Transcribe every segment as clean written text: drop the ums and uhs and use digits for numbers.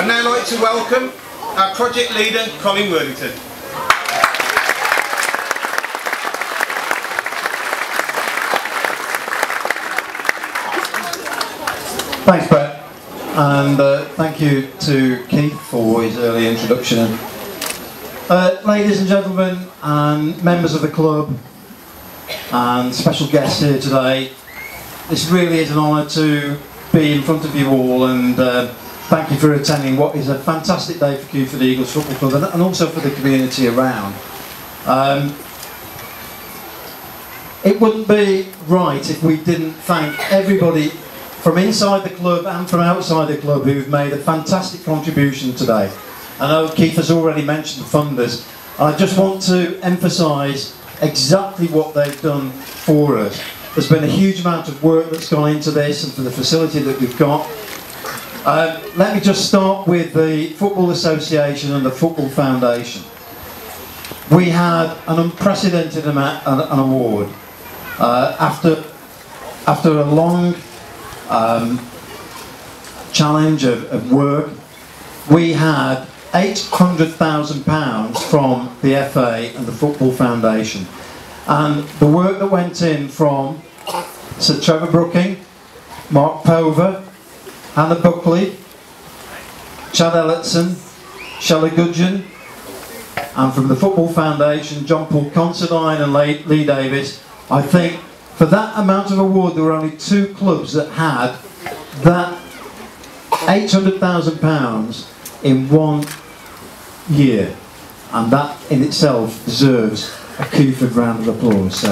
I'd now like to welcome our project leader, Colin Worthington. Thanks, Brett, and thank you to Keith for his early introduction. Ladies and gentlemen, and members of the club, and special guests here today, this really is an honour to be in front of you all, and thank you for attending what is a fantastic day for Kewford Eagles Football Club and also for the community around. It wouldn't be right if we didn't thank everybody from inside the club and from outside the club who've made a fantastic contribution today. I know Keith has already mentioned the funders. I just want to emphasise exactly what they've done for us. There's been a huge amount of work that's gone into this and for the facility that we've got. Let me just start with the Football Association and the Football Foundation. We had an unprecedented amount, an award. After a long challenge of work, we had £800,000 from the FA and the Football Foundation, and the work that went in from Sir Trevor Brooking, Mark Pover, Hannah Buckley, Chad Ellison, Shelley Gudgeon, and from the Football Foundation, John Paul Considine and Lee Davis. I think for that amount of award there were only 2 clubs that had that £800,000 in 1 year, and that in itself deserves a Kewford round of applause.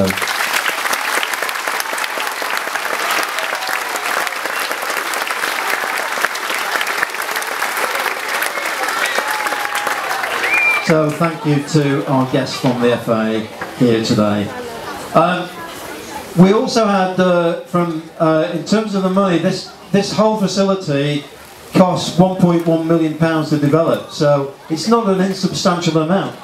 So thank you to our guests from the FA here today. We also had, in terms of the money, this whole facility cost £1.1 million to develop, so it's not an insubstantial amount.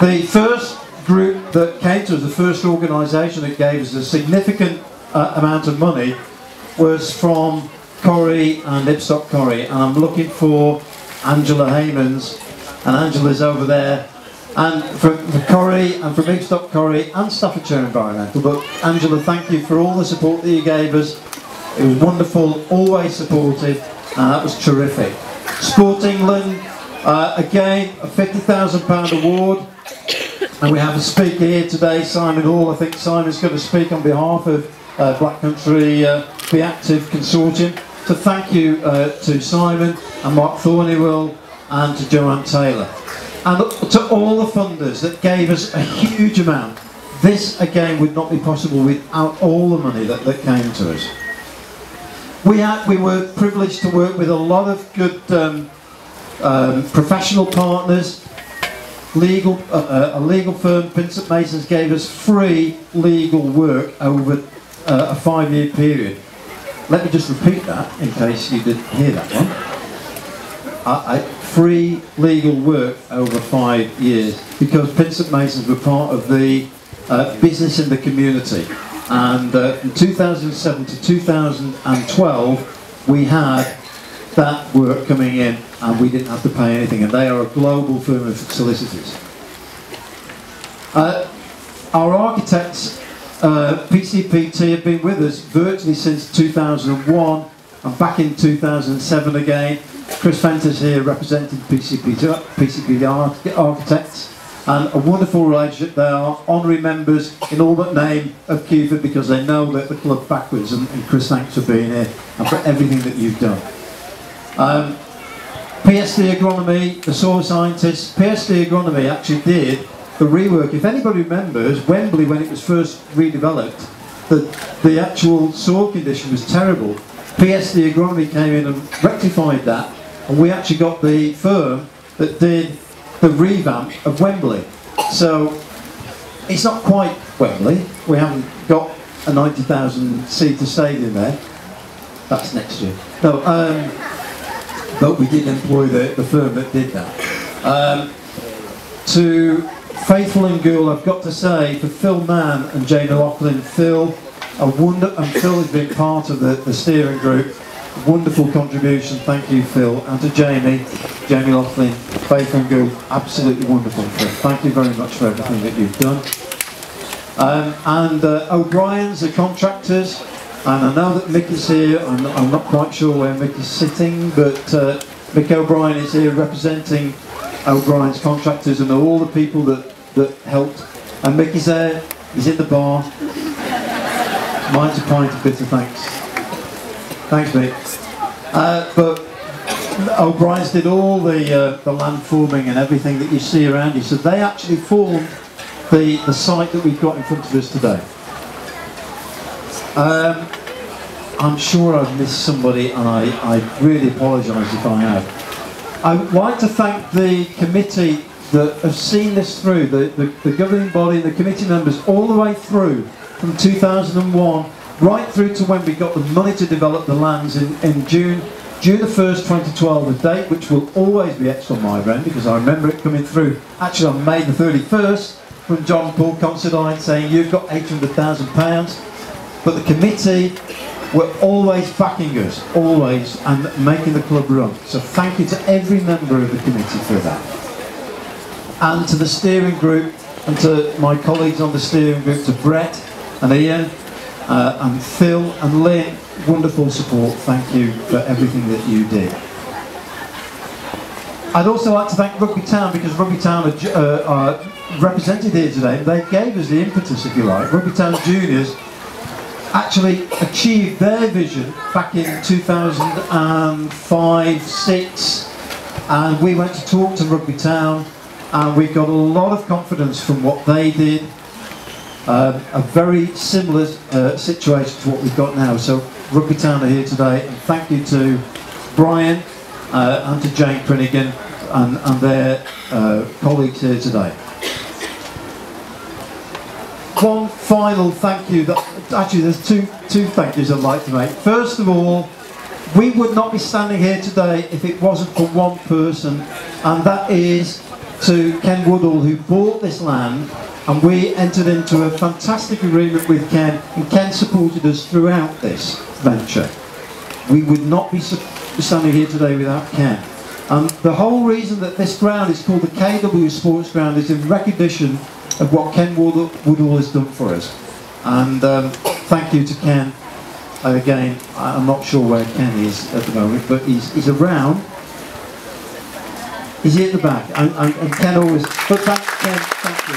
The first group that came to us, the first organisation that gave us a significant amount of money, was from Corrie and Ibstock Corrie, and I'm looking for Angela Haymans, and Angela's over there, and from Corrie and from Ibstock Corrie and Staffordshire Environmental. But Angela, thank you for all the support that you gave us. It was wonderful, always supportive, and that was terrific. Sport England, again, a £50,000 award, and we have a speaker here today, Simon Hall. I think Simon's going to speak on behalf of Black Country Be Active Consortium. So thank you to Simon and Mark Thornywell and to Joanne Taylor. And to all the funders that gave us a huge amount. This again would not be possible without all the money that came to us. We were privileged to work with a lot of good professional partners. A legal firm, Pinsent Masons, gave us free legal work over a 5-year period. Let me just repeat that in case you didn't hear that one. Free legal work over 5 years, because Pinsent Masons were part of the business in the community. And from 2007 to 2012 we had that work coming in and we didn't have to pay anything, and they are a global firm of solicitors. Our architects, PCPT, have been with us virtually since 2001 and back in 2007 again. Chris Fenter's here representing PCP Architects, and a wonderful relationship. They are honorary members in all but name of Kewford because they know that the club backwards, and Chris, thanks for being here and for everything that you've done. PSD Agronomy, the soil scientists, PSD Agronomy actually did the rework. If anybody remembers, Wembley, when it was first redeveloped, the actual soil condition was terrible. PSD Agronomy came in and rectified that, and we actually got the firm that did the revamp of Wembley. So it's not quite Wembley. We haven't got a 90,000-seater stadium there. That's next year. No, but we did employ the firm that did that. To Faithful and Gould, I've got to say, for Phil Mann and Jane O'Loughlin, Phil has been part of the steering group. wonderful contribution. Thank you, Phil, and to Jamie Laughlin, Faith and Goo, absolutely wonderful. So thank you very much for everything that you've done. O'Brien's, the contractors, and I know that Mick is here. I'm not quite sure where Mick is sitting, but Mick O'Brien is here representing O'Brien's contractors and all the people that helped. And Mick is there, he's in the bar. Mine's a pint of bitter thanks. Thanks, Mick. But O'Brien's did all the land forming and everything that you see around you. So they actually formed the site that we've got in front of us today. I'm sure I've missed somebody, and I really apologise if I have. I would like to thank the committee that have seen this through, the governing body, the committee members, all the way through from 2001 right through to when we got the money to develop the lands in June the 1st 2012, a date which will always be etched on my brain because I remember it coming through actually on May the 31st from John Paul Considine saying you've got £800,000, but the committee were always backing us, always, and making the club run. So thank you to every member of the committee for that. And to the steering group and to my colleagues on the steering group, to Brett and Ian and Phil and Lynn, wonderful support. Thank you for everything that you did. I'd also like to thank Rugby Town because Rugby Town are represented here today. They gave us the impetus, if you like. Rugby Town Juniors actually achieved their vision back in 2005-06, and we went to talk to Rugby Town and we got a lot of confidence from what they did. A very similar situation to what we've got now. So Rugby Town are here today, and thank you to Brian and to Jane Prinnigan and their colleagues here today. One final thank you, actually there's two thank yous I'd like to make. First of all, we would not be standing here today if it wasn't for one person, and that is to Ken Woodall, who bought this land, and we entered into a fantastic agreement with Ken, and Ken supported us throughout this venture. We would not be standing here today without Ken. And the whole reason that this ground is called the KW Sports Ground is in recognition of what Ken Woodall has done for us. And thank you to Ken. Again, I'm not sure where Ken is at the moment, but he's around. Is he at the back? And Ken always... But thank Ken, thank you.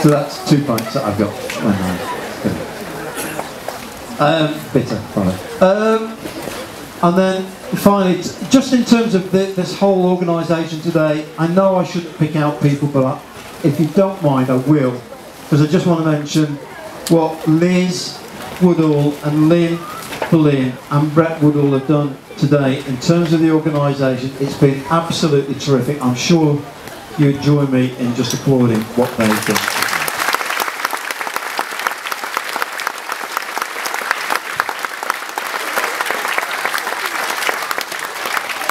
So that's 2 points that I've got when bitter, probably. And then finally, just in terms of this whole organisation today, I know I shouldn't pick out people, but if you don't mind, I will, because I just want to mention what Liz Woodall and Lynn Boleyn and Brett Woodall have done today in terms of the organisation. It's been absolutely terrific. I'm sure you'd join me in just applauding what they've done.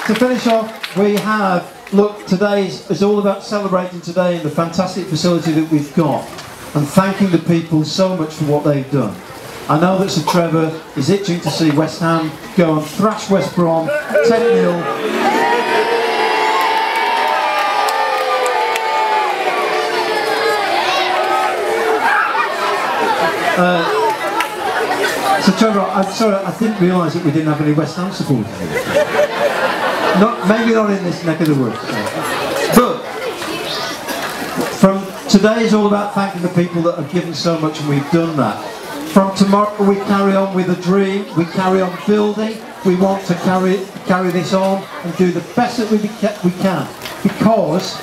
To finish off, we have, look, today is all about celebrating today and the fantastic facility that we've got, and thanking the people so much for what they've done. I know that Sir Trevor is itching to see West Ham go and thrash West Brom 10-0. So Trevor, I'm sorry, I didn't realise that we didn't have any West Ham supporters here. Maybe not in this neck of the woods. But from today is all about thanking the people that have given so much, and we've done that. From tomorrow we carry on with a dream, we carry on building, we want to carry this on and do the best that we can. Because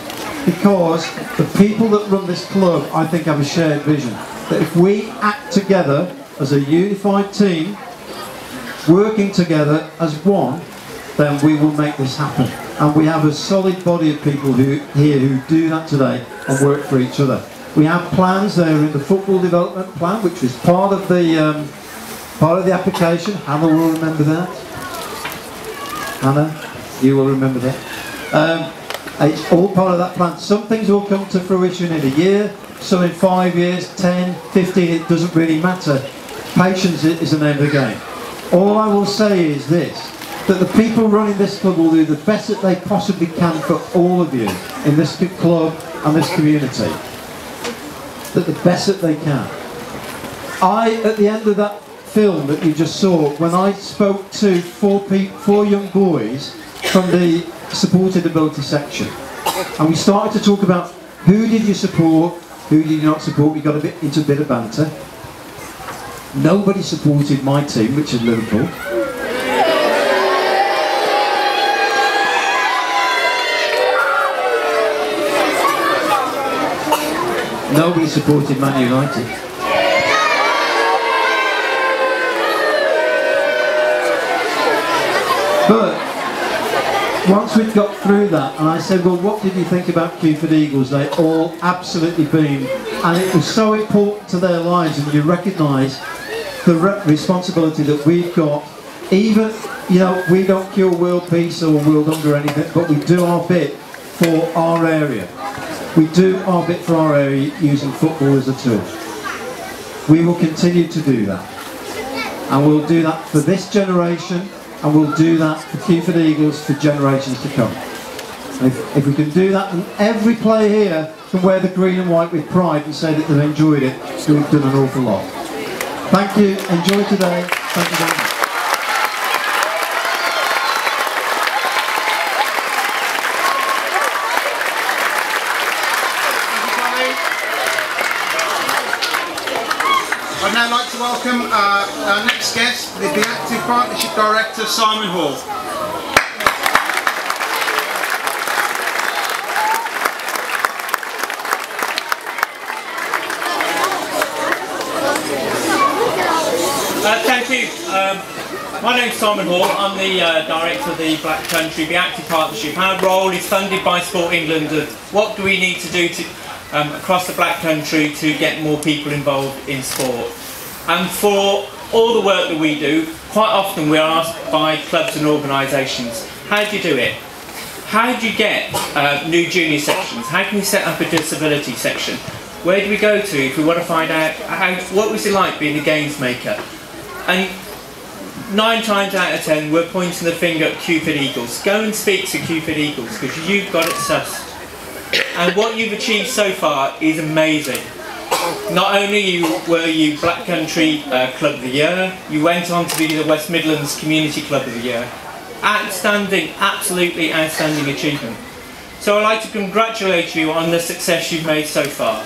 the people that run this club, I think, have a shared vision. That if we act together as a unified team, working together as one, then we will make this happen. And we have a solid body of people here who do that today and work for each other. We have plans there in the football development plan, which was part of the application. Hannah will remember that. Hannah, you will remember that. It's all part of that plan. Some things will come to fruition in a year, some in 5 years, 10, 15, it doesn't really matter. Patience is the name of the game. All I will say is this, that the people running this club will do the best that they possibly can for all of you in this club and this community. That the best that they can. At the end of that film that you just saw, when I spoke to four young boys from the supported ability section, and we started to talk about who did you support, who did you not support. We got into a bit of banter. Nobody supported my team, which is Liverpool. Nobody supported Man United. But once we'd got through that, and I said, well, what did you think about Kewford Eagles? They all absolutely beamed, and it was so important to their lives, and you recognise the responsibility that we've got. Even, you know, we don't cure world peace or world hunger or anything, but we do our bit for our area. We do our bit for our area using football as a tool. We will continue to do that. And we'll do that for this generation, and we'll do that for Kewford Eagles for generations to come. And if we can do that, and every player here can wear the green and white with pride and say that they've enjoyed it, so we've done an awful lot. Thank you, enjoy today, thank you very much. I'd now like to welcome our next guest, the Active Partnership Director, Simon Hall. Thank you. My name's Simon Hall. I'm the Director of the Black Country The Active Partnership. Our role is funded by Sport England. What do we need to do to across the Black Country to get more people involved in sport? And for all the work that we do, quite often we are asked by clubs and organisations, how do you do it? How do you get new junior sections? How can we set up a disability section? Where do we go to if we want to find out what was it like being a games maker? And 9 times out of 10 we're pointing the finger at Kewford Eagles. Go and speak to Kewford Eagles because you've got it sussed. And what you've achieved so far is amazing. Not only were you Black Country Club of the Year, you went on to be the West Midlands Community Club of the Year. Outstanding, absolutely outstanding achievement. So I'd like to congratulate you on the success you've made so far.